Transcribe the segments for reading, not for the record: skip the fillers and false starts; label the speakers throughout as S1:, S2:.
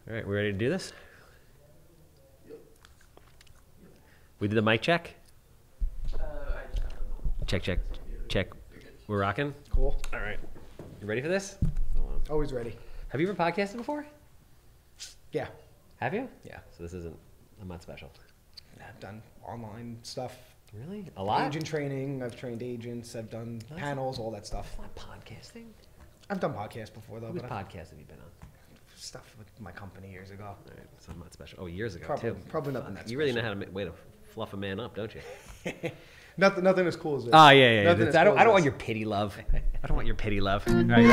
S1: All right, we ready to do this? We did the mic check? Check. We're rocking?
S2: Cool.
S1: All right. You ready for this?
S2: Always ready.
S1: Have you ever podcasted before?
S2: Yeah.
S1: Have you?
S2: Yeah.
S1: So this isn't, I'm not special.
S2: I've done online stuff.
S1: Really? A lot?
S2: Agent training. I've trained agents. I've done panels, all that stuff.
S1: That's not podcasting.
S2: I've done podcasts before, though.
S1: Whose
S2: but
S1: podcast have you been on?
S2: Stuff with my company years ago.
S1: All right, so I'm not special. Oh, years ago,
S2: Probably,
S1: too.
S2: probably nothing that's
S1: You really know how to way to fluff a man up, don't you?
S2: nothing as cool as this.
S1: Oh, yeah.
S2: Nothing as
S1: I
S2: cool
S1: don't
S2: as
S1: want
S2: this.
S1: your pity love. I don't want your pity love. All right,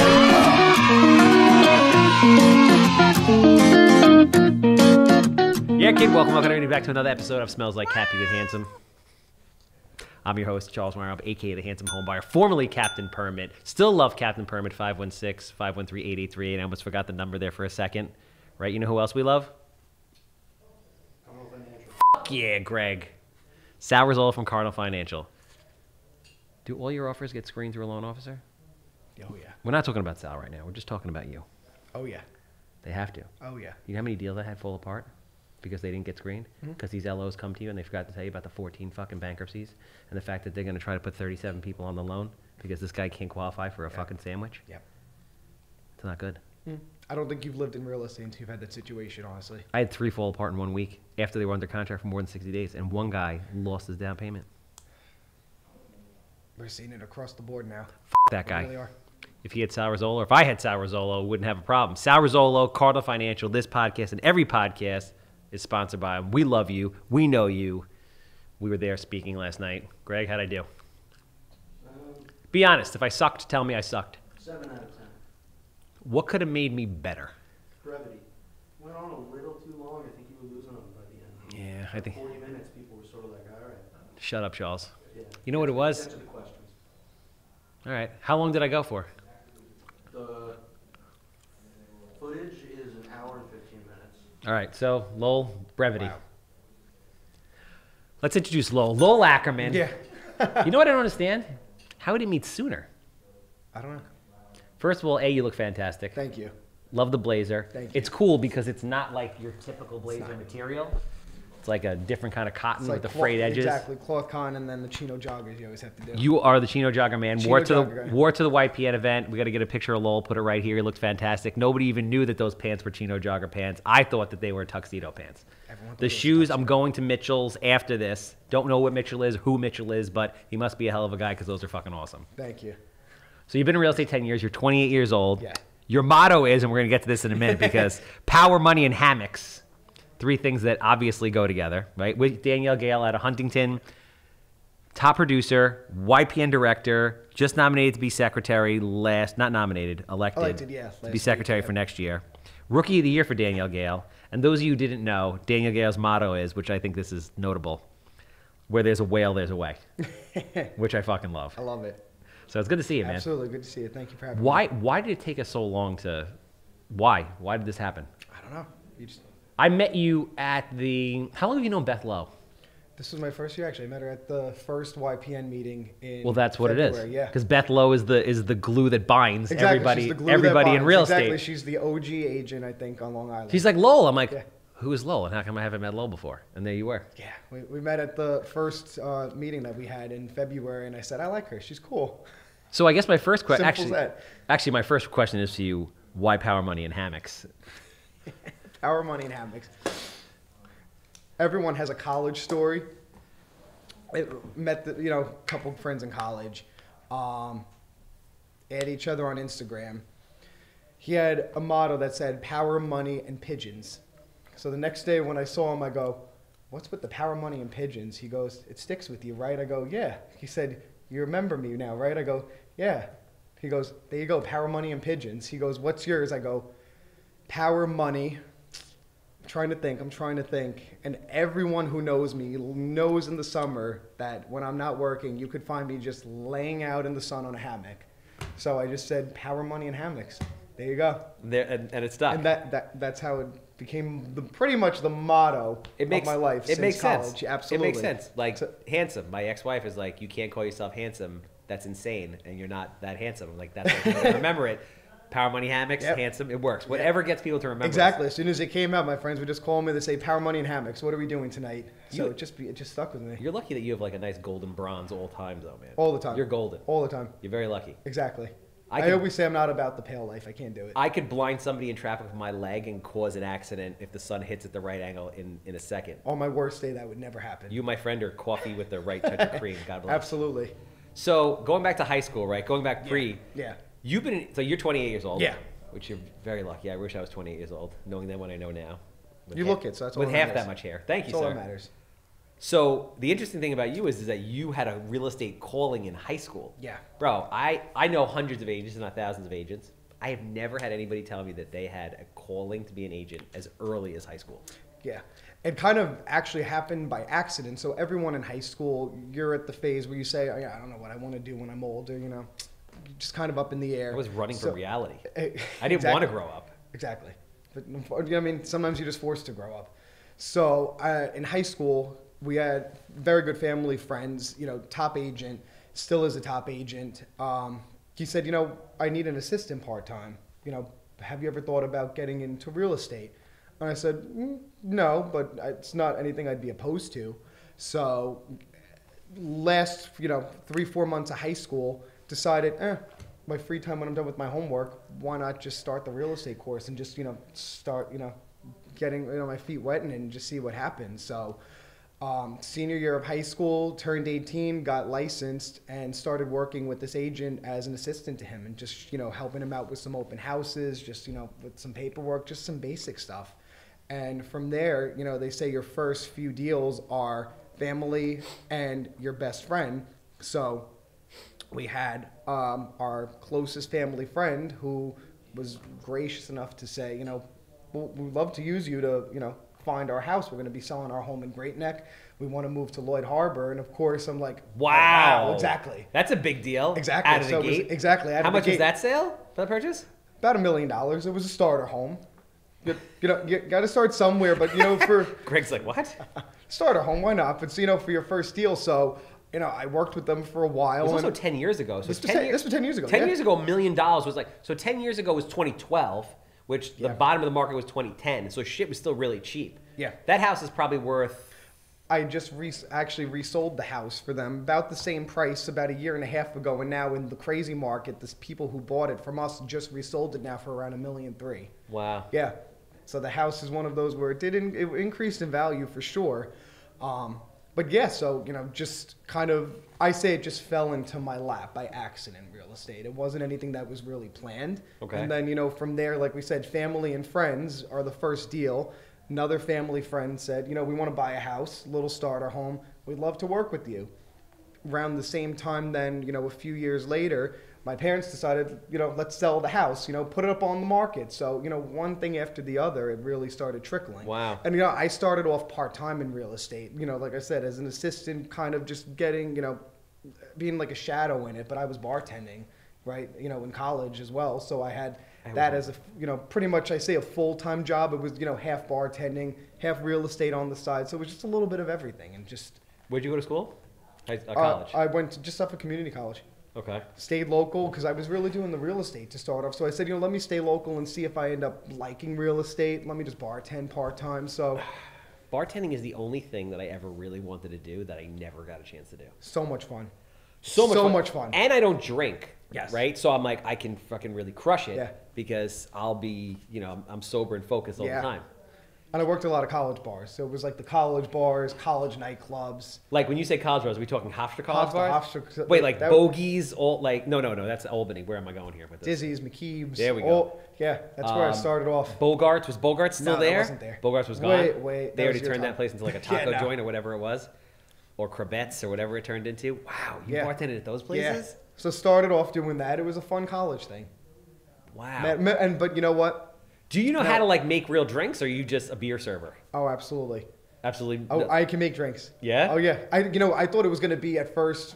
S1: yeah, kid, welcome everybody back to another episode of Smells Like Happy with Handsome. I'm your host, Charles Weinraub, a.k.a. the Handsome Homebuyer, formerly Captain Permit. Still love Captain Permit, 516-513-8838. I almost forgot the number there for a second. Right, you know who else we love? Fuck yeah, Greg. Sal Rizzola from Cardinal Financial. Do all your offers get screened through a loan officer?
S2: Oh, yeah.
S1: We're not talking about Sal right now. We're just talking about you.
S2: Oh, yeah.
S1: They have to.
S2: Oh, yeah.
S1: You know how many deals I had fall apart because they didn't get screened? Because these LOs come to you and they forgot to tell you about the 14 fucking bankruptcies and the fact that they're going to try to put 37 people on the loan because this guy can't qualify for a fucking sandwich?
S2: Yep.
S1: It's not good.
S2: I don't think you've lived in real estate until you've had that situation, honestly.
S1: I had 3 fall apart in 1 week after they were under contract for more than 60 days, and one guy lost his down payment.
S2: We're seeing it across the board now.
S1: That guy.
S2: We really are.
S1: If he had Sal Rizzola, or if I had Sal Rizzola, we wouldn't have a problem. Sal Rizzola, Cardinal Financial, this podcast, and every podcast is sponsored by him. We love you. We know you. We were there speaking last night. Greg, how'd I do? Be honest. If I sucked, tell me I sucked.
S3: 7 out of 10.
S1: What could have made me better?
S3: Brevity. Went on a little too long. I think you were losing them by the end.
S1: Yeah, I think.
S3: 40 minutes, people were sort of like, all right.
S1: Shut up, Charles.
S3: Yeah.
S1: You know what it was?
S3: Get to the questions.
S1: All right. How long did I go for?
S3: The footage is an hour and 15 minutes.
S1: All right. So, Lowell, brevity.
S2: Wow.
S1: Let's introduce Lowell. Lowell Ackerman.
S2: Yeah.
S1: You know what I don't understand? How did he meet sooner?
S2: I don't know.
S1: First of all, A, you look fantastic.
S2: Thank you.
S1: Love the blazer.
S2: Thank you.
S1: It's cool because it's not like your typical blazer material. It's like a different kind of cotton
S2: It's
S1: with
S2: like
S1: the frayed edges.
S2: Exactly. Cloth con and then the chino joggers you always have to do.
S1: You are the Chino Jogger man.
S2: Chino
S1: Wore it to
S2: Jogger guy.
S1: the YPN event. We got to get a picture of Lowell, put it right here. He looked fantastic. Nobody even knew that those pants were Chino Jogger pants. I thought that they were tuxedo pants.
S2: Everyone thought
S1: The
S2: it was
S1: shoes,
S2: tuxedo.
S1: I'm going to Mitchell's after this. Don't know what Mitchell is, who Mitchell is, but he must be a hell of a guy because those are fucking awesome.
S2: Thank you.
S1: So you've been in real estate 10 years. You're 28 years old.
S2: Yeah.
S1: Your motto is, and we're going to get to this in a minute, because power, money, and hammocks, 3 things that obviously go together, right? With Danielle Gale out of Huntington, top producer, YPN director, just nominated to be secretary not nominated, elected
S2: yeah,
S1: to
S2: last
S1: be secretary
S2: week,
S1: for next year. Rookie of the year for Danielle Gale. And those of you who didn't know, Danielle Gale's motto is, which I think this is notable, where there's a whale, there's a way, which I fucking love.
S2: I love it.
S1: So it's good to see you, man.
S2: Absolutely. Good to see you. Thank you for having me.
S1: Why did it take us so long to? Why did this happen?
S2: I don't know. You just.
S1: I met you at the. How long have you known Beth Lowe?
S2: This was my first year, actually. I met her at the first YPN meeting in
S1: Well, that's what
S2: February.
S1: it is.
S2: Yeah.
S1: Because Beth Lowe is the glue that binds
S2: Exactly. She's the glue that
S1: everybody in
S2: binds.
S1: real
S2: Exactly.
S1: estate.
S2: She's the OG agent, I think, on Long Island.
S1: She's like Lowell. I'm like,
S2: Yeah.
S1: who is Lowell? And how come I haven't met Lowell before? And there you were.
S2: Yeah. We met at the first meeting that we had in February, and I said, I like her. She's cool.
S1: So I guess my first question,
S2: Simple as that.
S1: actually, my first question is to you: why power, money, and hammocks?
S2: Power, money, and hammocks. Everyone has a college story. Met a couple of friends in college. Add each other on Instagram. He had a motto that said power, money, and pigeons. So the next day when I saw him, I go, what's with the power, money, and pigeons? He goes, it sticks with you, right? I go, yeah. He said, you remember me now, right? I go, yeah. He goes, there you go, power, money, and pigeons. He goes, what's yours? I go, power, money. I'm trying to think. And everyone who knows me knows in the summer that when I'm not working, you could find me just laying out in the sun on a hammock. So I just said power, money, and hammocks. There you go.
S1: There and it stuck.
S2: And that's how it became pretty much the motto of my life
S1: It
S2: since
S1: makes
S2: college.
S1: sense.
S2: Absolutely.
S1: It makes sense. Like handsome. My ex-wife is like, you can't call yourself handsome. That's insane, and you're not that handsome. I'm like, that's I remember it. Power Money Hammocks,
S2: Yep.
S1: Handsome, it works. Whatever gets people to remember.
S2: Exactly. As soon as it came out, my friends would just call me. They say, "Power Money and Hammocks. What are we doing tonight?" So it just stuck with me
S1: You're lucky that you have like a nice golden bronze all times, though, man.
S2: all the time.
S1: You're golden.
S2: All the time.
S1: You're very lucky.
S2: Exactly.
S1: I
S2: I
S1: could-
S2: always say I'm not about the pale life. I can't do it.
S1: I could blind somebody in traffic with my leg and cause an accident if the sun hits at the right angle in a second.
S2: On my worst day, that would never happen.
S1: You, my friend, are coffee with the right touch of cream. God bless.
S2: Absolutely.
S1: So going back to high school, right? Going back pre.
S2: Yeah.
S1: You've been so you're 28 years old.
S2: Yeah.
S1: Which you're very lucky. I wish I was 28 years old, knowing that what I know now. With
S2: You look it, so that's all
S1: with
S2: that
S1: half
S2: matters.
S1: that much hair. Thank you,
S2: That's all
S1: sir.
S2: that matters.
S1: So the interesting thing about you is that you had a real estate calling in high school.
S2: Yeah.
S1: Bro, I know hundreds of agents, if not thousands of agents. I have never had anybody tell me that they had a calling to be an agent as early as high school.
S2: Yeah. It kind of actually happened by accident. So everyone in high school, you're at the phase where you say, oh, yeah, I don't know what I want to do when I'm older, you know, just kind of up in the air.
S1: I was running
S2: So-
S1: from reality. I didn't
S2: Exactly.
S1: want to grow up.
S2: Exactly. But I mean, sometimes you're just forced to grow up. So in high school, we had very good family friends, you know, top agent, still is a top agent. He said, you know, I need an assistant part-time. You know, have you ever thought about getting into real estate? And I said, no, but it's not anything I'd be opposed to. So last, you know, 3-4 months of high school, decided, my free time when I'm done with my homework, why not just start the real estate course and just, you know, start, you know, getting, you know, my feet wet and just see what happens. So senior year of high school, turned 18, got licensed, and started working with this agent as an assistant to him and just, you know, helping him out with some open houses, just, you know, with some paperwork, just some basic stuff. And from there, you know, they say your first few deals are family and your best friend. So we had our closest family friend who was gracious enough to say, you know, we'd love to use you to, you know, find our house. We're going to be selling our home in Great Neck. We want to move to Lloyd Harbor. And of course, I'm like,
S1: Wow.
S2: oh, exactly.
S1: That's a big deal.
S2: Exactly.
S1: Out of the
S2: So it was
S1: gate.
S2: exactly. Out
S1: How
S2: of the
S1: much was
S2: gate.
S1: that sale for the purchase?
S2: About $1 million. It was a starter home. You know, you got to start somewhere, but, you know, for
S1: Greg's like, what?
S2: starter home, why not? But, you know, for your first deal. So, you know, I worked with them for a while.
S1: It was also
S2: and
S1: 10 years ago. So
S2: this,
S1: 10
S2: this was 10 years ago.
S1: 10
S2: yeah.
S1: years ago, $1 million was like, so 10 years ago was 2012, which the
S2: Yeah.
S1: bottom of the market was 2010. So shit was still really cheap.
S2: Yeah.
S1: That house is probably worth,
S2: I just actually resold the house for them about the same price about a year and a half ago, and now in the crazy market, the people who bought it from us just resold it now for around $1.3 million.
S1: wow.
S2: Yeah, so the house is one of those where it increased in value for sure. But yeah, so you know, just kind of, I say it just fell into my lap by accident. Real estate. It wasn't anything that was really planned.
S1: Okay.
S2: And then you know, from there, like we said, family and friends are the first deal. Another family friend said, you know, we want to buy a house, little starter home. We'd love to work with you. Around the same time, then, you know, a few years later, my parents decided, you know, let's sell the house, you know, put it up on the market. So, you know, one thing after the other, it really started trickling.
S1: Wow.
S2: And, you know, I started off part-time in real estate, you know, like I said, as an assistant, kind of just getting, you know, being like a shadow in it, but I was bartending, right, you know, in college as well. So I had that as a, you know, pretty much I say a full-time job. It was, you know, half bartending, half real estate on the side. So it was just a little bit of everything and just.
S1: Where'd you go to school? College.
S2: I went to just Suffolk Community College.
S1: Okay.
S2: Stayed local because I was really doing the real estate to start off. So I said, you know, let me stay local and see if I end up liking real estate. Let me just bartend part-time. So
S1: Bartending is the only thing that I ever really wanted to do that I never got a chance to do.
S2: so much fun.
S1: So
S2: much fun.
S1: And I don't drink.
S2: Yes.
S1: Right? So I'm like, I can fucking really crush it
S2: Yeah.
S1: because I'll be, you know, I'm sober and focused all
S2: Yeah.
S1: the time.
S2: And I worked at a lot of college bars. So it was like the college bars, college nightclubs.
S1: Like when you say college bars, are we talking Hofstra college bars?
S2: Hofstra,
S1: Wait, like
S2: that-
S1: bogies, all like no, that's Albany. Where am I going here with this?
S2: Dizzy's, McKeeb's.
S1: There we go.
S2: Yeah, that's where I started off.
S1: Bogarts, was Bogarts still
S2: No, that
S1: there?
S2: wasn't there.
S1: Bogarts was gone.
S2: Wait,
S1: They
S2: that
S1: already
S2: was your
S1: turned that
S2: time.
S1: place into like a
S2: Yeah,
S1: taco
S2: no.
S1: joint or whatever it was, or crevettes or whatever it turned into. Wow, you
S2: Yeah.
S1: bartended at those
S2: Yeah.
S1: places?
S2: So started off doing that. It was a fun college thing.
S1: Wow.
S2: But you know what?
S1: Do you know
S2: No.
S1: how to like make real drinks, or are you just a beer server?
S2: Oh, absolutely.
S1: Absolutely.
S2: Oh, I can make drinks.
S1: Yeah?
S2: Oh, yeah. I thought it was going to be at first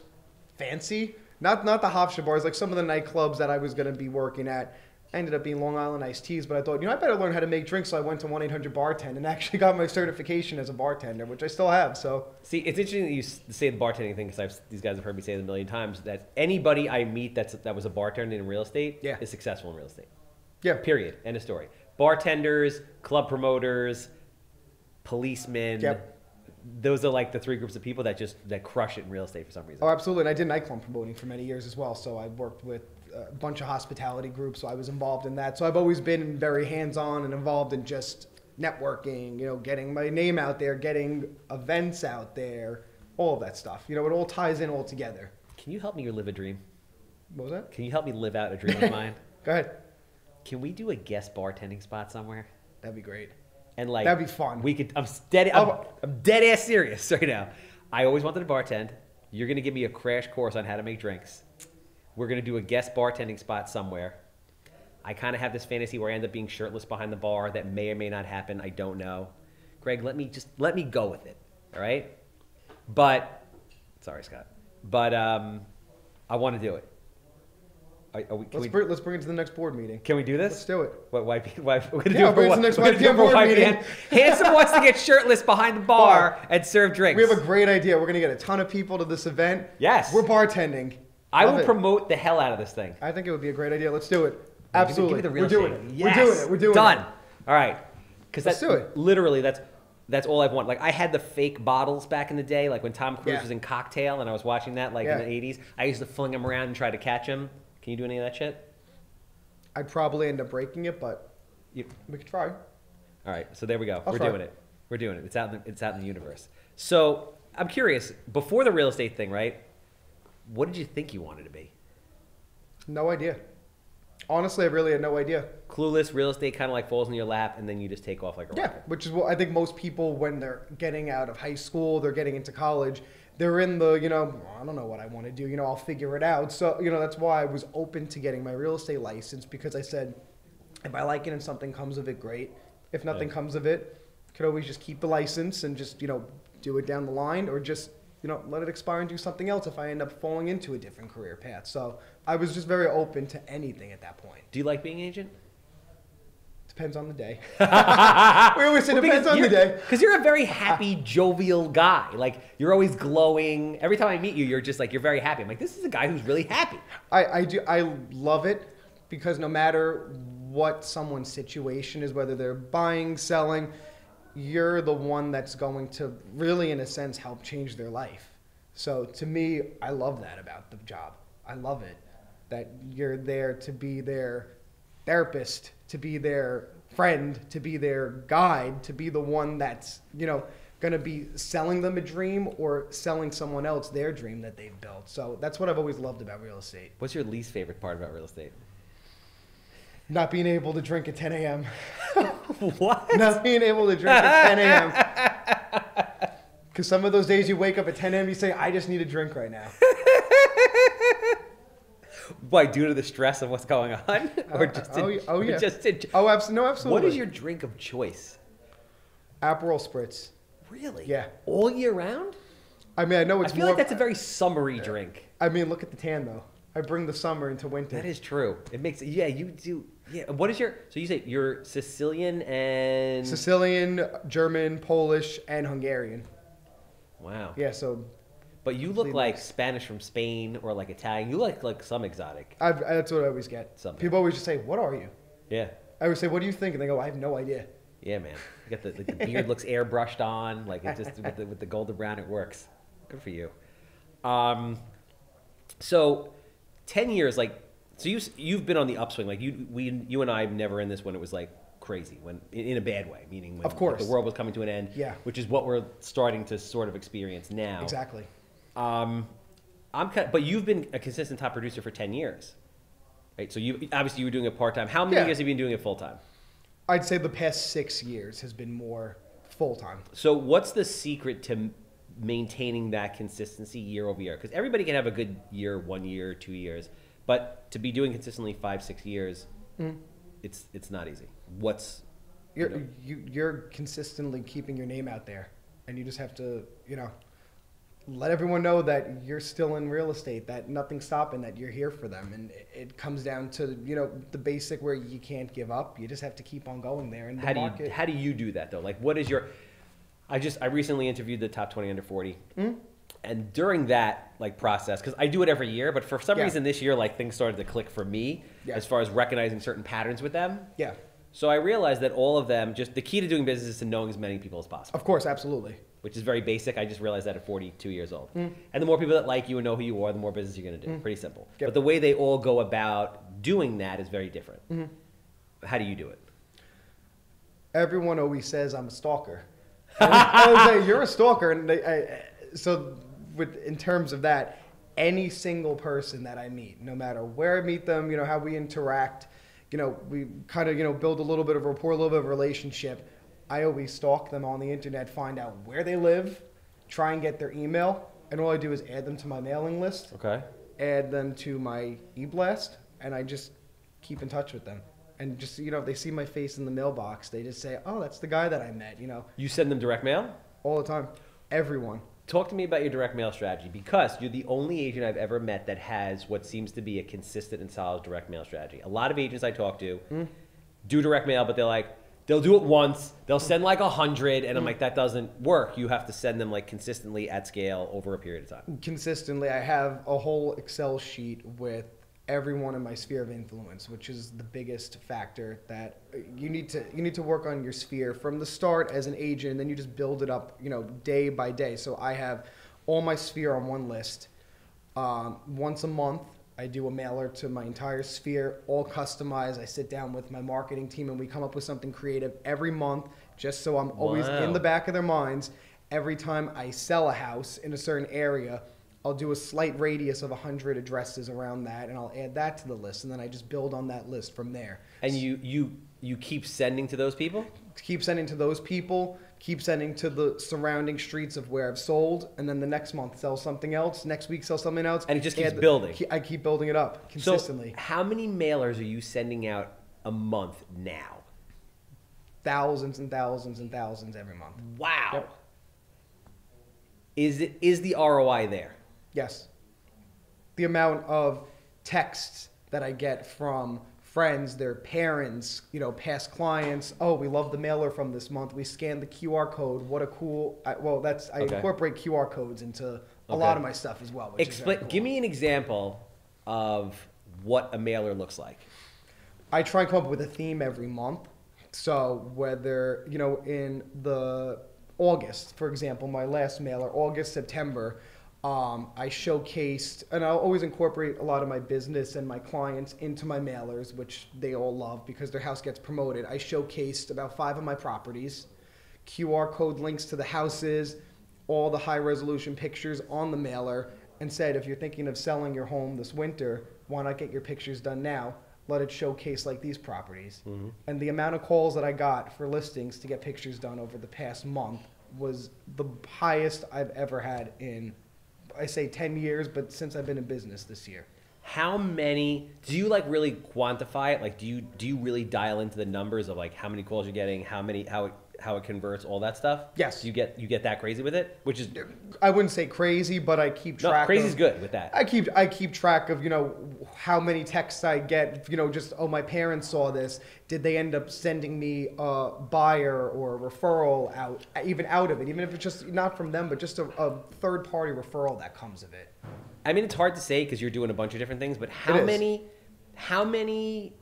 S2: fancy. Not the Hofstra bars, like some of the nightclubs that I was going to be working at. Ended up being Long Island iced teas, but I thought, you know, I better learn how to make drinks. So I went to 1-800-BARTEND and actually got my certification as a bartender, which I still have. So
S1: See, it's interesting that you say the bartending thing because these guys have heard me say it a million times that anybody I meet that was a bartender in real estate
S2: Yeah.
S1: is successful in real estate.
S2: Yeah.
S1: Period. End of story. Bartenders, club promoters, policemen.
S2: Yep.
S1: Those are like the three groups of people that crush it in real estate for some reason.
S2: Oh, absolutely. And I did nightclub promoting for many years as well. So I worked with a bunch of hospitality groups. So I was involved in that. So I've always been very hands-on and involved in just networking, getting my name out there, getting events out there, all of that stuff. It all ties in all together.
S1: Can you help me live a dream?
S2: What was that?
S1: Can you help me live out a dream of mine?
S2: Go ahead.
S1: Can we do a guest bartending spot somewhere?
S2: That'd be great.
S1: And like
S2: that'd be fun.
S1: We could. I'm dead ass serious right now. I always wanted to bartend. You're gonna give me a crash course on how to make drinks. We're gonna do a guest bartending spot somewhere. I kind of have this fantasy where I end up being shirtless behind the bar. That may or may not happen. I don't know. Greg, let me go with it. All right. But sorry, Scott. But I want to do it.
S2: Let's bring it to the next board meeting.
S1: Can we do this?
S2: Let's do it.
S1: What? Why? We're gonna
S2: Yeah, bring it to the next board meeting.
S1: Handsome wants to get shirtless behind the bar and serve drinks.
S2: We have a great idea. We're gonna get a ton of people to this event.
S1: Yes.
S2: We're bartending.
S1: I will promote the hell out of this thing.
S2: I think it would be a great idea. Let's do it. Absolutely.
S1: Give me the real
S2: We're doing
S1: shit.
S2: it.
S1: Yes.
S2: We're doing it. We're doing
S1: Done.
S2: it.
S1: All right. Because
S2: Let's do it.
S1: Literally, that's all I've wanted. Like I had the fake bottles back in the day, like when Tom Cruise
S2: Yeah.
S1: was in Cocktail, and I was watching that in the '80s. I used to fling them around and try to catch them. Can you do any of that shit?
S2: I'd probably end up breaking it, but we could try.
S1: All right, so there we go.
S2: I'll try.
S1: Doing it. We're doing it. It's out in the universe. So I'm curious. Before the real estate thing, right? What did you think you wanted to be?
S2: No idea. Honestly, I really had no idea.
S1: Clueless, real estate kind of like falls in your lap, and then you just take off like a rocket.
S2: Yeah, which is what I think most people, when they're getting out of high school, they're getting into college, they're in the, I don't know what I want to do, I'll figure it out. So, that's why I was open to getting my real estate license, because I said, if I like it and something comes of it, great. If nothing comes of it, could always just keep the license and just, do it down the line, or just, let it expire and do something else if I end up falling into a different career path. So I was just very open to anything at that point.
S1: Do you like being an agent?
S2: Depends on the day. We always say depends on the day.
S1: Because you're a very happy, jovial guy. Like, you're always glowing. Every time I meet you, you're just like, you're very happy. I'm like, this is a guy who's really happy.
S2: I do. I love it, because no matter what someone's situation is, whether they're buying, selling, you're the one that's going to really, in a sense, help change their life. So to me, I love that about the job. I love it, that you're there to be their therapist, to be their friend, to be their guide, to be the one that's, going to be selling them a dream or selling someone else their dream that they've built. So that's what I've always loved about real estate.
S1: What's your least favorite part about real estate?
S2: Not being able to drink at 10 a.m.
S1: What?
S2: Not being able to drink at 10 a.m. Because some of those days you wake up at 10 a.m. you say, I just need a drink right now.
S1: Why, due to the stress of what's going on? Or just
S2: yeah.
S1: absolutely.
S2: No, absolutely.
S1: What is your drink of choice?
S2: Aperol Spritz.
S1: Really?
S2: Yeah.
S1: All year round?
S2: I mean, I know it's
S1: I feel
S2: more...
S1: like that's a very summery drink.
S2: I mean, look at the tan, though. I bring the summer into winter.
S1: That is true. It makes... Yeah, you do... Yeah. What is your... So you say you're Sicilian and...
S2: Sicilian, German, Polish, and Hungarian.
S1: Wow.
S2: Yeah, so...
S1: But you look like Spanish from Spain or like Italian. You look like some exotic.
S2: That's what I always get.
S1: Something.
S2: People always just say, what are you?
S1: Yeah.
S2: I always say, what do you think? And they go, I have no idea.
S1: Yeah, man. You got the beard looks airbrushed on. Like, it just with the golden brown, it works. Good for you. So 10 years, like, so you've been on the upswing. Like, you and I never in this when it was like crazy, when in a bad way, meaning when
S2: of course.
S1: the world was coming to an end.
S2: Yeah.
S1: Which is what we're starting to sort of experience now.
S2: Exactly.
S1: But you've been a consistent top producer for 10 years, right? So obviously you were doing it part-time. How many years have you been doing it full-time?
S2: I'd say the past 6 years has been more full-time.
S1: So what's the secret to maintaining that consistency year over year? Because everybody can have a good year, 1 year, 2 years, but to be doing consistently 5-6 years, it's not easy.
S2: You're consistently keeping your name out there, and you just have to, let everyone know that you're still in real estate, that nothing's stopping, that you're here for them. And it comes down to, the basic where you can't give up. You just have to keep on going there. And
S1: how do you do that though? Like, what is your, I recently interviewed the top 20 under 40. And during that like process, because I do it every year, but for some
S2: Yeah.
S1: reason this year, like things started to click for me
S2: Yeah.
S1: as far as recognizing certain patterns with them.
S2: Yeah,
S1: So I realized that all of them, just the key to doing business is to knowing as many people as possible,
S2: of course, absolutely.
S1: which is very basic. I just realized that at 42 years old. And the more people that like you and know who you are, the more business you're going to do. Pretty simple.
S2: Yep.
S1: But the way they all go about doing that is very different. How do you do it?
S2: Everyone always says I'm a stalker. I would say you're a stalker, and in terms of that, any single person that I meet, no matter where I meet them, how we interact, we kind of build a little bit of rapport, a little bit of relationship. I always stalk them on the internet, find out where they live, try and get their email, and all I do is add them to my mailing list,
S1: Okay.
S2: add them to my e-blast, and I just keep in touch with them. And just, if they see my face in the mailbox, they just say, oh, that's the guy that I met,
S1: You send them direct mail?
S2: all the time. Everyone.
S1: Talk to me about your direct mail strategy, because you're the only agent I've ever met that has what seems to be a consistent and solid direct mail strategy. A lot of agents I talk to do direct mail, but they'll do it once, they'll send like 100, and I'm like, that doesn't work. You have to send them like consistently at scale over a period of time.
S2: Consistently, I have a whole Excel sheet with everyone in my sphere of influence, which is the biggest factor that you need to work on your sphere from the start as an agent, and then you just build it up, day by day. So I have all my sphere on one list. Once a month, I do a mailer to my entire sphere, all customized. I sit down with my marketing team and we come up with something creative every month, just so I'm always in the back of their minds. Every time I sell a house in a certain area, I'll do a slight radius of 100 addresses around that, and I'll add that to the list, and then I just build on that list from there.
S1: And you keep sending to those people?
S2: Keep sending to those people, keep sending to the surrounding streets of where I've sold, and then the next month sell something else, next week sell something else.
S1: And it just keeps building.
S2: I keep building it up consistently.
S1: So how many mailers are you sending out a month now?
S2: Thousands and thousands and thousands every month.
S1: Wow.
S2: Yep.
S1: Is the ROI there?
S2: Yes. The amount of texts that I get from friends, their parents, past clients. Oh, we love the mailer from this month. We scanned the QR code. What a cool. I incorporate QR codes into a lot of my stuff as well. Which is very cool.
S1: Give me an example of what a mailer looks like.
S2: I try and come up with a theme every month. So whether, in the August, for example, my last mailer, August, September, I showcased, and I'll always incorporate a lot of my business and my clients into my mailers, which they all love because their house gets promoted. I showcased about 5 of my properties, QR code links to the houses, all the high resolution pictures on the mailer, and said, if you're thinking of selling your home this winter, why not get your pictures done now? Let it showcase like these properties. And the amount of calls that I got for listings to get pictures done over the past month was the highest I've ever had in, I say 10 years, but since I've been in business this year.
S1: How many, do you like really quantify it? Like, do you really dial into the numbers of like how many calls you're getting, how it converts, all that stuff?
S2: Yes.
S1: You get that crazy with it? Which is,
S2: I wouldn't say crazy, but I keep track.
S1: No, crazy's good with that.
S2: I keep track of, how many texts I get, just, oh, my parents saw this. Did they end up sending me a buyer or a referral out of it, even if it's just not from them, but just a third party referral that comes of it.
S1: I mean, it's hard to say because you're doing a bunch of different things, but how many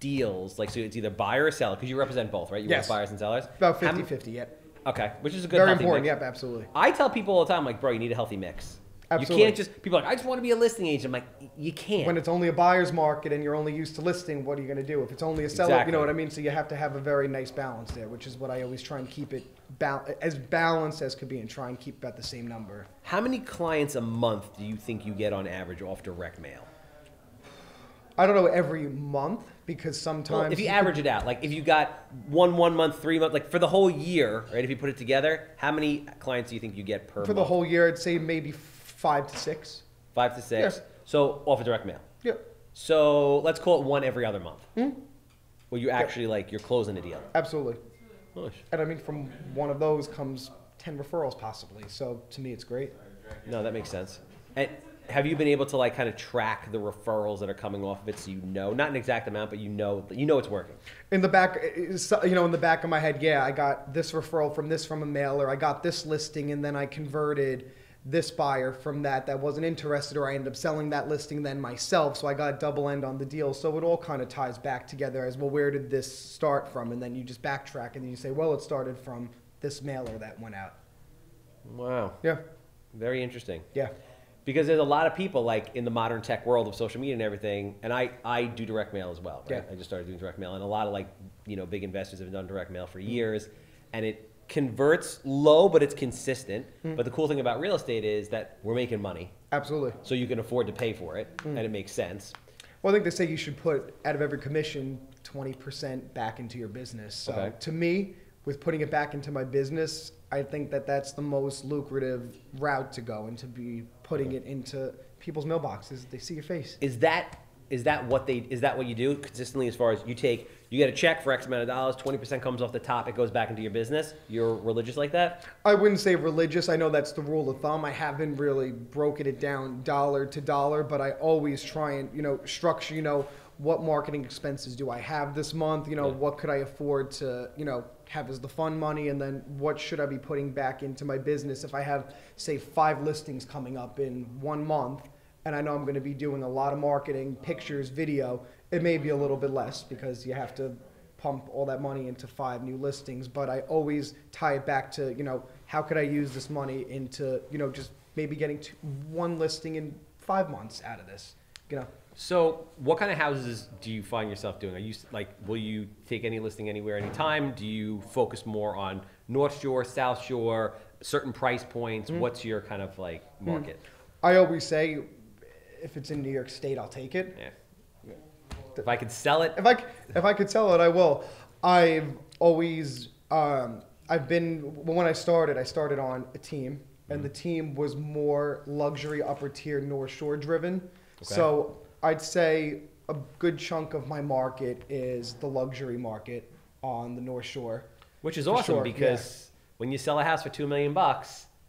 S1: deals, like, so it's either buyer or seller, because you represent both, right? You
S2: Yes.
S1: work buyers and sellers?
S2: About 50-50, yep.
S1: Okay, which is a good
S2: Very
S1: healthy
S2: important,
S1: mix.
S2: yep, absolutely.
S1: I tell people all the time, like, bro, you need a healthy mix.
S2: Absolutely.
S1: You can't just, people are like, I just want to be a listing agent. I'm like, you can't.
S2: When it's only a buyer's market and you're only used to listing, what are you going to do? If it's only a seller,
S1: Exactly.
S2: you know what I mean? So you have to have a very nice balance there, which is what I always try and keep it as balanced as could be and try and keep about the same number.
S1: How many clients a month do you think you get on average off direct mail?
S2: I don't know every month because sometimes...
S1: Well, if you average it out, like if you got one month, 3 months, like for the whole year, right? If you put it together, how many clients do you think you get per month?
S2: For the whole year, I'd say maybe 5 to 6.
S1: 5 to 6?
S2: Yes.
S1: So off of direct mail?
S2: Yep.
S1: So let's call it one every other month. Where you actually you're closing a deal.
S2: Absolutely.
S1: Nice.
S2: And I mean, from one of those comes 10 referrals possibly. So to me, it's great.
S1: No, that makes sense. And have you been able to kind of track the referrals that are coming off of it, so not an exact amount, but you know it's working?
S2: In the back, in the back of my head, yeah, I got this referral from a mailer. I got this listing, and then I converted this buyer from that wasn't interested, or I ended up selling that listing then myself. So I got a double end on the deal. So it all kind of ties back together as well. Where did this start from? And then you just backtrack and then you say, well, it started from this mailer that went out.
S1: Wow.
S2: Yeah.
S1: Very interesting.
S2: Yeah.
S1: Because there's a lot of people like in the modern tech world of social media and everything, and I do direct mail as well, right?
S2: Yeah.
S1: I just started doing direct mail, and a lot of like, you know, big investors have done direct mail for years, and it converts low, but it's consistent. But the cool thing about real estate is that we're making money.
S2: Absolutely.
S1: So you can afford to pay for it, and it makes sense.
S2: Well, I think they say you should put, out of every commission, 20% back into your business. So
S1: Okay.
S2: to me, with putting it back into my business, I think that's the most lucrative route to go, and to be putting it into people's mailboxes. They see your face.
S1: Is that what you do consistently, as far as you get a check for X amount of dollars, 20% comes off the top, it goes back into your business? You're religious like that?
S2: I wouldn't say religious. I know that's the rule of thumb. I haven't really broken it down dollar to dollar, but I always try and, structure, what marketing expenses do I have this month? What could I afford to, have as the fund money, and then what should I be putting back into my business if I have, say, 5 listings coming up in 1 month, and I know I'm going to be doing a lot of marketing, pictures, video. It may be a little bit less because you have to pump all that money into 5 new listings, but I always tie it back to, how could I use this money into, just maybe getting 1 listing in 5 months out of this,
S1: So what kind of houses do you find yourself doing? Are you will you take any listing anywhere, anytime? Do you focus more on North Shore, South Shore, certain price points? What's your kind of market?
S2: I always say, if it's in New York State, I'll take it.
S1: Yeah. If I could sell it.
S2: If I could sell it, I will. I've always, when I started on a team, and the team was more luxury, upper tier, North Shore driven.
S1: Okay.
S2: So I'd say a good chunk of my market is the luxury market on the North Shore.
S1: Which is
S2: For
S1: awesome,
S2: sure,
S1: because when you sell a house for $2 million,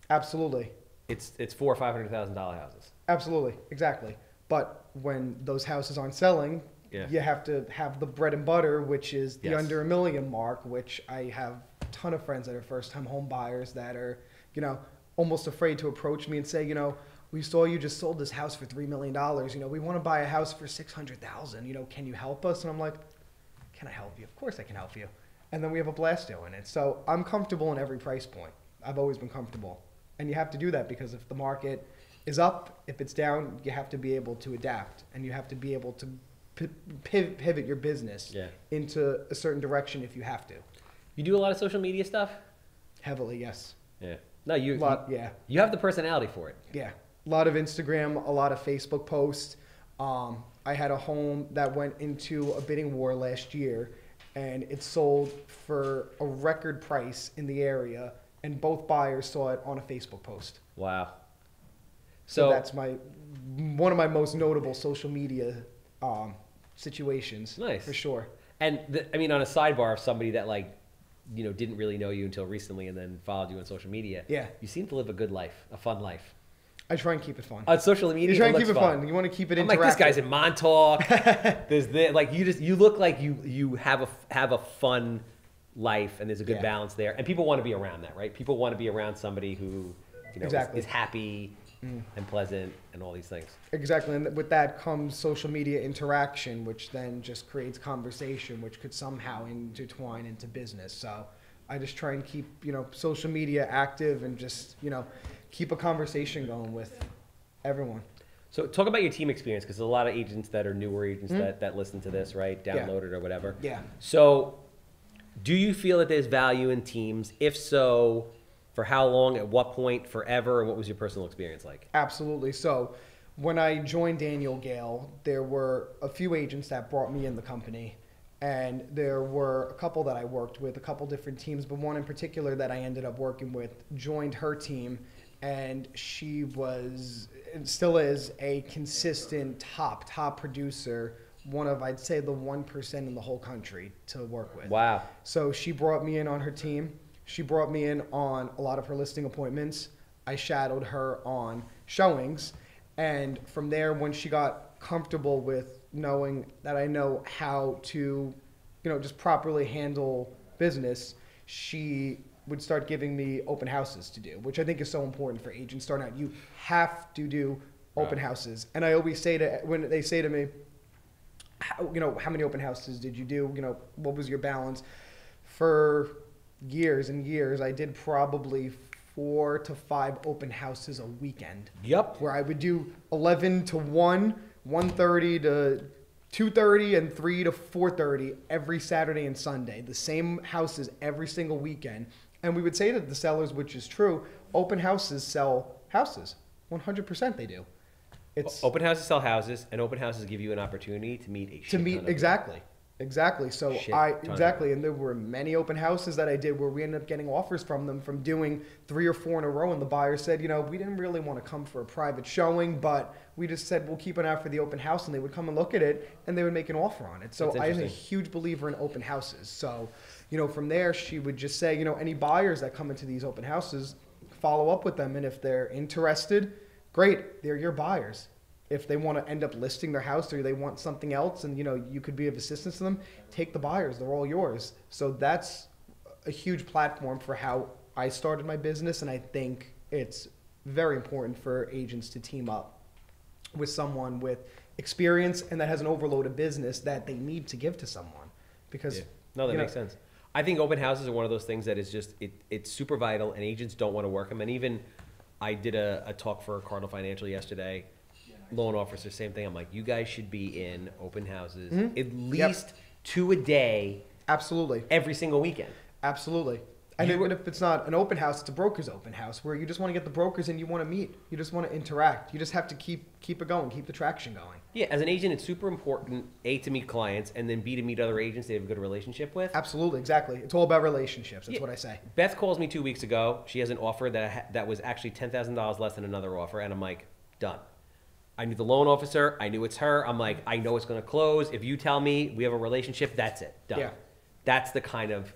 S2: Absolutely.
S1: it's $400,000 or $500,000 houses.
S2: Absolutely, exactly. But when those houses aren't selling,
S1: Yeah.
S2: you have to have the bread and butter, which is the
S1: Yes.
S2: under $1 million mark, which I have a ton of friends that are first-time home buyers that are, almost afraid to approach me and say, we saw you just sold this house for $3 million. We want to buy a house for $600,000. Can you help us? And I'm like, can I help you? Of course I can help you. And then we have a blast doing it. So I'm comfortable in every price point. I've always been comfortable. And you have to do that, because if the market is up, if it's down, you have to be able to adapt, and you have to be able to pivot your business into a certain direction if you have to.
S1: You do a lot of social media stuff?
S2: Heavily, yes.
S1: Yeah. No, you have the personality for it.
S2: Yeah. A lot of Instagram, a lot of Facebook posts. I had a home that went into a bidding war last year, and it sold for a record price in the area, and both buyers saw it on a Facebook post.
S1: Wow.
S2: So that's one of my most notable social media situations.
S1: Nice.
S2: For sure.
S1: And on a sidebar of somebody that didn't really know you until recently and then followed you on social media.
S2: Yeah.
S1: You seem to live a good life, a fun life.
S2: I try and keep it fun.
S1: On social media,
S2: You try and keep
S1: looks
S2: it fun. You want to keep it interactive.
S1: I'm like, this guy's in Montauk. You look like you have a fun life, and there's a good balance there. And people want to be around that, right? People want to be around somebody who is happy and pleasant and all these things.
S2: Exactly, and with that comes social media interaction, which then just creates conversation, which could somehow intertwine into business. So I just try and keep, social media active, and just, keep a conversation going with everyone.
S1: So talk about your team experience, because there's a lot of agents that are newer agents that listen to this, right? Download it or whatever.
S2: Yeah.
S1: So do you feel that there's value in teams? If so, for how long, at what point, forever, and what was your personal experience like?
S2: Absolutely. So when I joined Daniel Gale, there were a few agents that brought me in the company, and there were a couple that I worked with, a couple different teams, but one in particular that I ended up working with joined her team, and she was, and still is, a consistent top producer, one of, I'd say, the 1% in the whole country to work with.
S1: Wow.
S2: So she brought me in on her team. She brought me in on a lot of her listing appointments. I shadowed her on showings. And from there, when she got comfortable with knowing that I know how to, just properly handle business, she would start giving me open houses to do, which I think is so important for agents starting out. You have to do open houses. And I always say when they say to me, how many open houses did you do? What was your balance? For years and years, I did probably 4 to 5 open houses a weekend.
S1: Yep.
S2: Where I would do 11 to 1, 1:30 to 2:30, and 3 to 4:30 every Saturday and Sunday. The same houses every single weekend. And we would say to the sellers, which is true, open houses sell houses. 100% they do.
S1: Open houses sell houses, and open houses give you an opportunity to meet a shit ton of people.
S2: Exactly. So and there were many open houses that I did where we ended up getting offers from them from doing 3 or 4 in a row, and the buyer said, we didn't really want to come for a private showing, but we just said we'll keep an eye out for the open house, and they would come and look at it, and they would make an offer on it. So I'm a huge believer in open houses. So, from there she would just say, any buyers that come into these open houses, follow up with them, and if they're interested, great, they're your buyers. If they want to end up listing their house or they want something else and, you could be of assistance to them, take the buyers. They're all yours. So that's a huge platform for how I started my business. And I think it's very important for agents to team up with someone with experience and that has an overload of business that they need to give to someone. Because,
S1: No, that makes sense. I think open houses are one of those things that is just, it's super vital, and agents don't want to work them. And even I did a talk for Cardinal Financial yesterday. Loan officer, same thing. I'm like, you guys should be in open houses at least 2 a day.
S2: Absolutely.
S1: Every single weekend.
S2: Absolutely. And even if it's not an open house, it's a broker's open house where you just want to get the brokers and you want to meet. You just want to interact. You just have to keep it going, keep the traction going.
S1: Yeah, as an agent, it's super important, A, to meet clients, and then B, to meet other agents they have a good relationship with.
S2: Absolutely, exactly. It's all about relationships. That's what I say.
S1: Beth calls me 2 weeks ago. She has an offer that was actually $10,000 less than another offer, and I'm like, done. I knew the loan officer. I knew it's her. I'm like, I know it's going to close. If you tell me we have a relationship, that's it. Done.
S2: Yeah.
S1: That's the kind of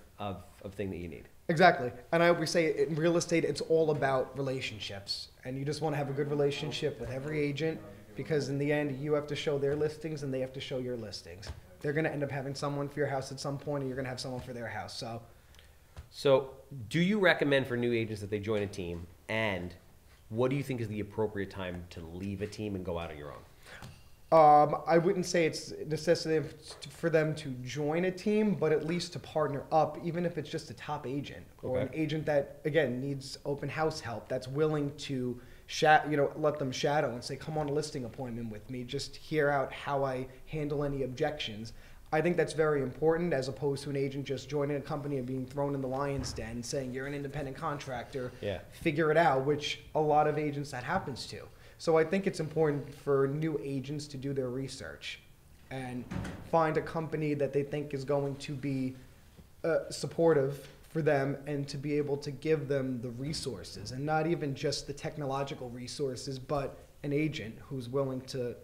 S1: thing that you need.
S2: Exactly. And I always say in real estate, it's all about relationships. And you just want to have a good relationship with every agent because in the end, you have to show their listings and they have to show your listings. They're going to end up having someone for your house at some point and you're going to have someone for their house. So
S1: do you recommend for new agents that they join a team, and what do you think is the appropriate time to leave a team and go out on your own?
S2: I wouldn't say it's necessary for them to join a team, but at least to partner up, even if it's just a top agent or an agent that, again, needs open house help, that's willing to let them shadow and say, come on a listing appointment with me, just hear out how I handle any objections. I think that's very important as opposed to an agent just joining a company and being thrown in the lion's den and saying you're an independent contractor, figure it out, which a lot of agents that happens to. So I think it's important for new agents to do their research and find a company that they think is going to be supportive for them and to be able to give them the resources and not even just the technological resources, but an agent who's willing to,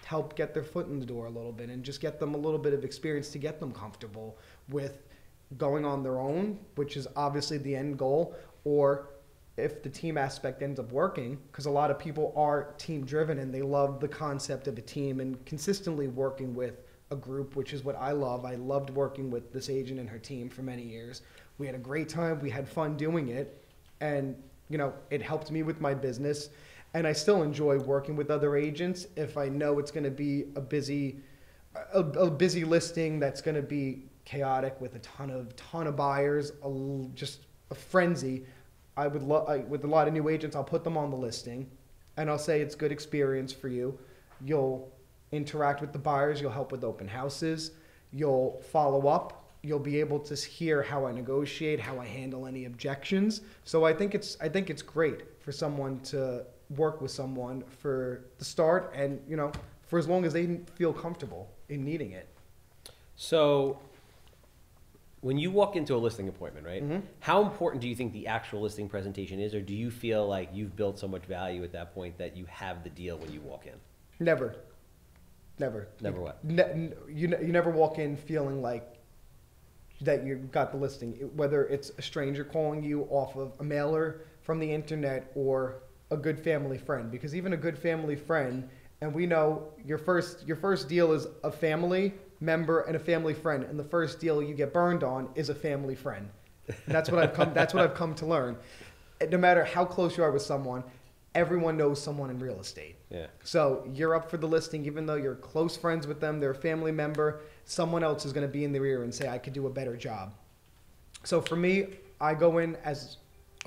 S2: help get their foot in the door a little bit and just get them a little bit of experience to get them comfortable with going on their own, which is obviously the end goal, or if the team aspect ends up working, because a lot of people are team driven and they love the concept of a team and consistently working with a group, which is what I love. I loved working with this agent and her team for many years. We had a great time. We had fun doing it. And, it helped me with my business. And I still enjoy working with other agents if I know it's going to be a busy listing that's going to be chaotic with a ton of buyers, just a frenzy. With a lot of new agents, I'll put them on the listing, and I'll say it's good experience for you. You'll interact with the buyers. You'll help with open houses. You'll follow up. You'll be able to hear how I negotiate, how I handle any objections. So I think it's great for someone to work with someone for the start and, for as long as they feel comfortable in needing it.
S1: So when you walk into a listing appointment, right,
S2: Mm-hmm.
S1: how important do you think the actual listing presentation is, or do you feel like you've built so much value at that point that you have the deal when you walk in?
S2: Never.
S1: Never what?
S2: You never walk in feeling like that you got the listing, whether it's a stranger calling you off of a mailer from the internet or a good family friend, because even a good family friend, and we know your first deal is a family member and a family friend, and the first deal you get burned on is a family friend. That's what I've come to learn. No matter how close you are with someone, everyone knows someone in real estate.
S1: Yeah.
S2: So you're up for the listing, even though you're close friends with them, they're a family member, someone else is going to be in their ear and say, I could do a better job. So for me, I go in as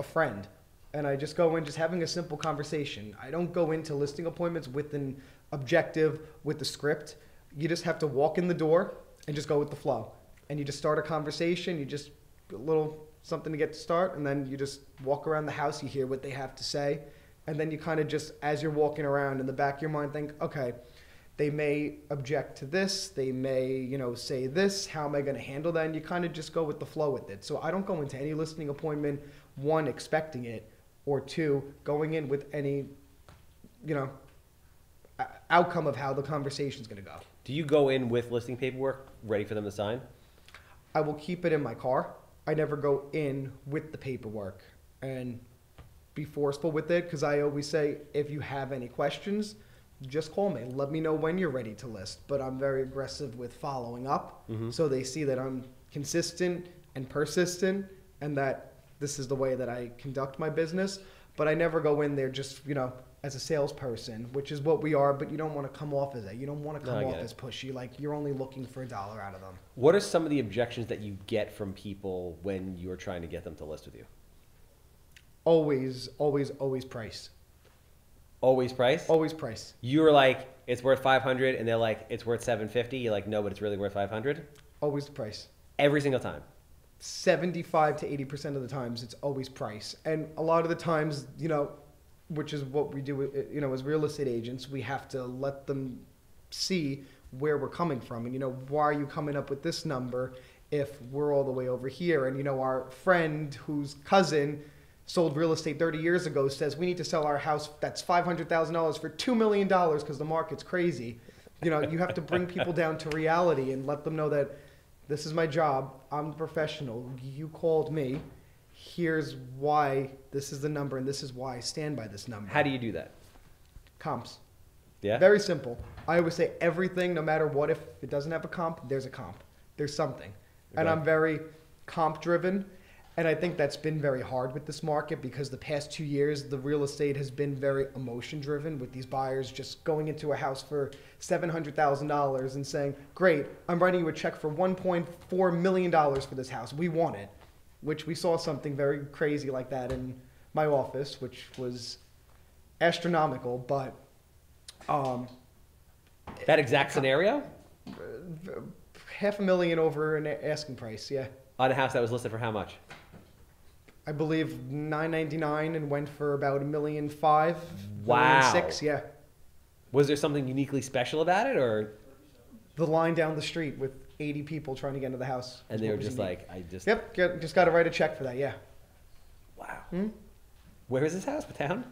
S2: a friend, and I just go in just having a simple conversation. I don't go into listing appointments with an objective, with the script. You just have to walk in the door and just go with the flow. And you just start a conversation, you just a little something to get to start, and then you just walk around the house, you hear what they have to say, and then you kind of just, as you're walking around, in the back of your mind think, okay, they may object to this, they may, say this, how am I going to handle that? And you kind of just go with the flow with it. So I don't go into any listing appointment, one, expecting it, or two, going in with any, outcome of how the conversation's going to go.
S1: Do you go in with listing paperwork ready for them to sign?
S2: I will keep it in my car. I never go in with the paperwork and be forceful with it, because I always say, if you have any questions, just call me. Let me know when you're ready to list. But I'm very aggressive with following up, so they see that I'm consistent and persistent, and that this is the way that I conduct my business. But I never go in there just, as a salesperson, which is what we are, but you don't want to come off as that. You don't want to come off as pushy, like you're only looking for $1 out of them.
S1: What are some of the objections that you get from people when you're trying to get them to list with you?
S2: Always, always, always price.
S1: Always price?
S2: Always price.
S1: You're like, it's worth 500, and they're like, it's worth 750. You're like, no, but it's really worth 500.
S2: Always the price.
S1: Every single time.
S2: 75 to 80% of the times, it's always price. And a lot of the times, which is what we do, as real estate agents, we have to let them see where we're coming from. And, why are you coming up with this number if we're all the way over here? And, our friend whose cousin sold real estate 30 years ago says we need to sell our house that's $500,000 for $2 million because the market's crazy. You have to bring people down to reality and let them know that this is my job. I'm a professional. You called me. Here's why this is the number, and this is why I stand by this number.
S1: How do you do that?
S2: Comps.
S1: Yeah?
S2: Very simple. I always say everything, no matter what, if it doesn't have a comp, there's a comp. There's something. Okay. And I'm very comp driven. And I think that's been very hard with this market, because the past 2 years, the real estate has been very emotion driven, with these buyers just going into a house for $700,000 and saying, great, I'm writing you a check for $1.4 million for this house. We want it. Which we saw something very crazy like that in my office, which was astronomical, but
S1: that exact scenario?
S2: $500,000 over an asking price, yeah.
S1: On a house that was listed for how much?
S2: I believe $999 and went for about $1.5 million.
S1: Wow.
S2: $1.6 million, yeah.
S1: Was there something uniquely special about it, or?
S2: The line down the street with 80 people trying to get into the house.
S1: And they were just like,
S2: Yep, just got to write a check for that, yeah.
S1: Wow. Where is this house? What town?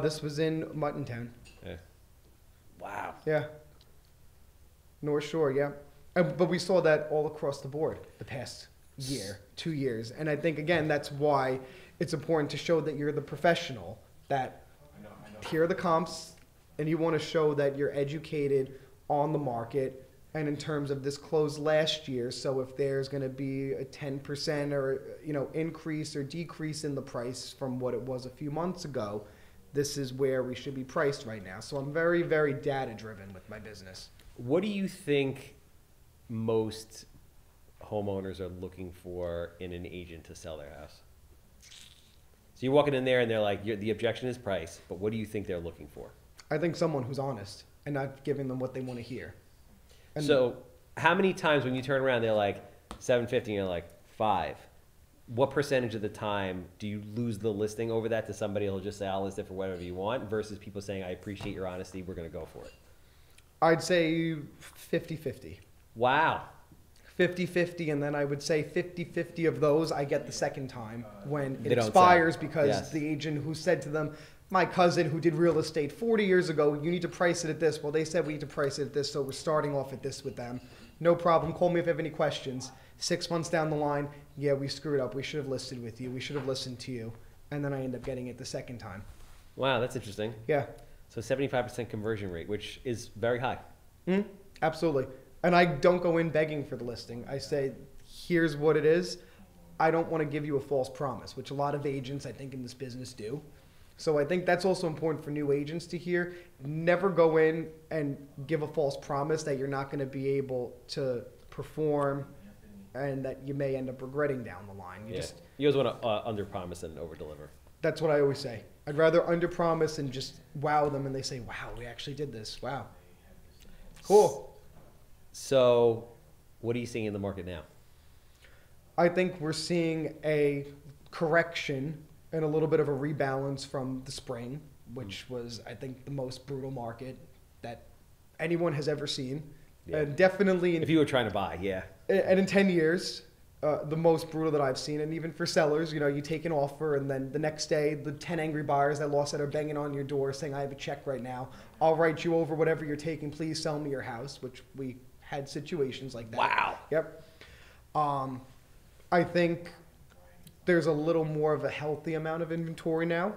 S2: This was in Muttontown.
S1: Yeah. Wow.
S2: Yeah. North Shore, yeah. But we saw that all across the board the past year, 2 years. And I think, again, that's why it's important to show that you're the professional, that here are the comps, and you want to show that you're educated on the market and in terms of this closed last year. So if there's going to be a 10% or increase or decrease in the price from what it was a few months ago, this is where we should be priced right now. So I'm very, very data driven with my business.
S1: What do you think most homeowners are looking for in an agent to sell their house? So you're walking in there and they're like, the objection is price, but what do you think they're looking for?
S2: I think someone who's honest and not giving them what they want to hear. And
S1: so how many times when you turn around, they're like 750 and you're like 5? What percentage of the time do you lose the listing over that to somebody who'll just say, I'll list it for whatever you want, versus people saying, I appreciate your honesty, we're going to go for it?
S2: I'd say 50-50.
S1: Wow.
S2: 50-50, and then I would say 50-50 of those I get the second time when it expires, because the agent who said to them, my cousin who did real estate 40 years ago, you need to price it at this. Well, they said we need to price it at this, so we're starting off at this with them. No problem. Call me if you have any questions. 6 months down the line, yeah, we screwed up. We should have listed with you. We should have listened to you. And then I end up getting it the second time.
S1: Wow, that's interesting.
S2: Yeah.
S1: So 75% conversion rate, which is very high.
S2: Absolutely. And I don't go in begging for the listing. I say, here's what it is. I don't want to give you a false promise, which a lot of agents, I think, in this business do. So I think that's also important for new agents to hear. Never go in and give a false promise that you're not going to be able to perform and that you may end up regretting down the line.
S1: You always want to under-promise and over-deliver.
S2: That's what I always say. I'd rather under-promise and just wow them, and they say, wow, we actually did this. Wow. Cool.
S1: So what are you seeing in the market now?
S2: I think we're seeing a correction and a little bit of a rebalance from the spring, which was, I think, the most brutal market that anyone has ever seen.
S1: Yeah.
S2: And definitely,
S1: If you were trying to buy, yeah.
S2: and in 10 years, the most brutal that I've seen. And even for sellers, you know, you take an offer and then the next day, the 10 angry buyers that lost it are banging on your door saying, I have a check right now. I'll write you over whatever you're taking. Please sell me your house, which we had situations like that.
S1: Wow.
S2: Yep. I think there's a little more of a healthy amount of inventory now.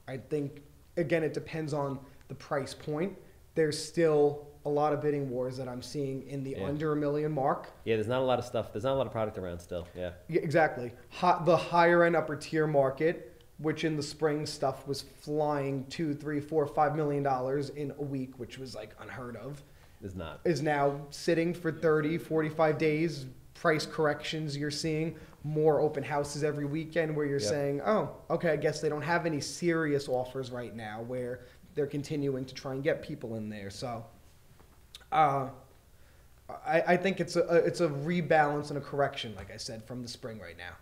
S2: I think, again, it depends on the price point. There's still a lot of bidding wars that I'm seeing in the under $1 million mark.
S1: Yeah, there's not a lot of stuff. There's not a lot of product around still. Yeah.
S2: Yeah, exactly. The higher end upper tier market, which in the spring stuff was flying $2, $3, $4, $5 million in a week, which was like unheard of, is now sitting for 30, 45 days. Price corrections you're seeing, more open houses every weekend where you're saying, oh, okay, I guess they don't have any serious offers right now where they're continuing to try and get people in there. So I think it's a rebalance and a correction, like I said, from the spring right now.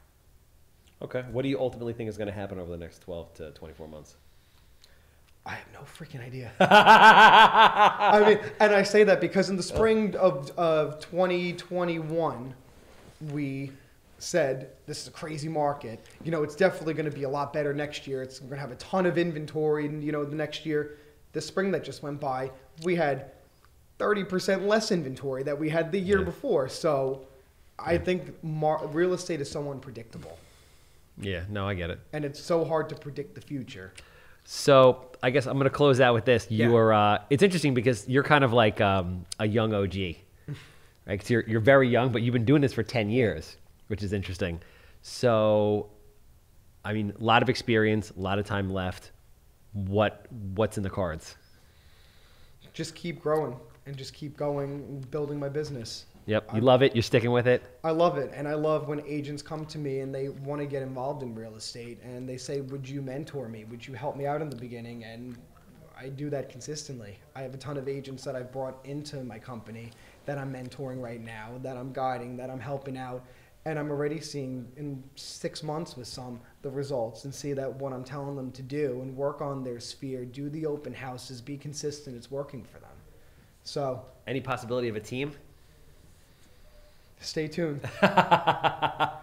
S1: Okay. What do you ultimately think is going to happen over the next 12 to 24 months?
S2: I have no freaking idea. I mean, and I say that because in the spring of 2021, we said this is a crazy market. You know, it's definitely going to be a lot better next year. It's going to have a ton of inventory. And, you know, the next year, the spring that just went by, we had 30% less inventory that we had the year before. So I think real estate is so unpredictable.
S1: Yeah, no, I get it.
S2: And it's so hard to predict the future.
S1: So I guess I'm going to close out with this. You are, it's interesting because you're kind of like a young OG, right? 'Cause you're very young, but you've been doing this for 10 years, which is interesting. So, I mean, a lot of experience, a lot of time left. What's in the cards?
S2: Just keep growing and just keep going, building my business.
S1: Yep. You love it. You're sticking with it.
S2: I love it. And I love when agents come to me and they want to get involved in real estate and they say, would you mentor me? Would you help me out in the beginning? And I do that consistently. I have a ton of agents that I've brought into my company that I'm mentoring right now, that I'm guiding, that I'm helping out. And I'm already seeing in 6 months with some the results and see that what I'm telling them to do and work on their sphere, do the open houses, be consistent, it's working for them. So
S1: Any possibility of a team?
S2: Stay tuned.
S1: That's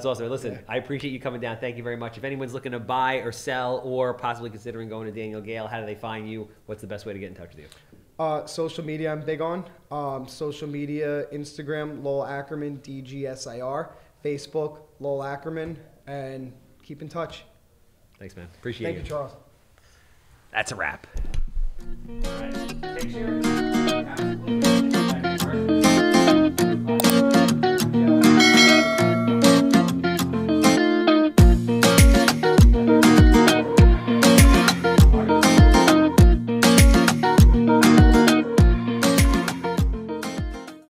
S1: awesome. Listen, I appreciate you coming down. Thank you very much. If anyone's looking to buy or sell or possibly considering going to Daniel Gale, how do they find you? What's the best way to get in touch with you?
S2: Social media I'm big on. Social media, Instagram, Lowell Ackerman, DGSIR. Facebook, Lowell Ackerman. And keep in touch.
S1: Thanks, man. Appreciate it.
S2: Thank you, Charles.
S1: That's a wrap.
S2: All right. Take care.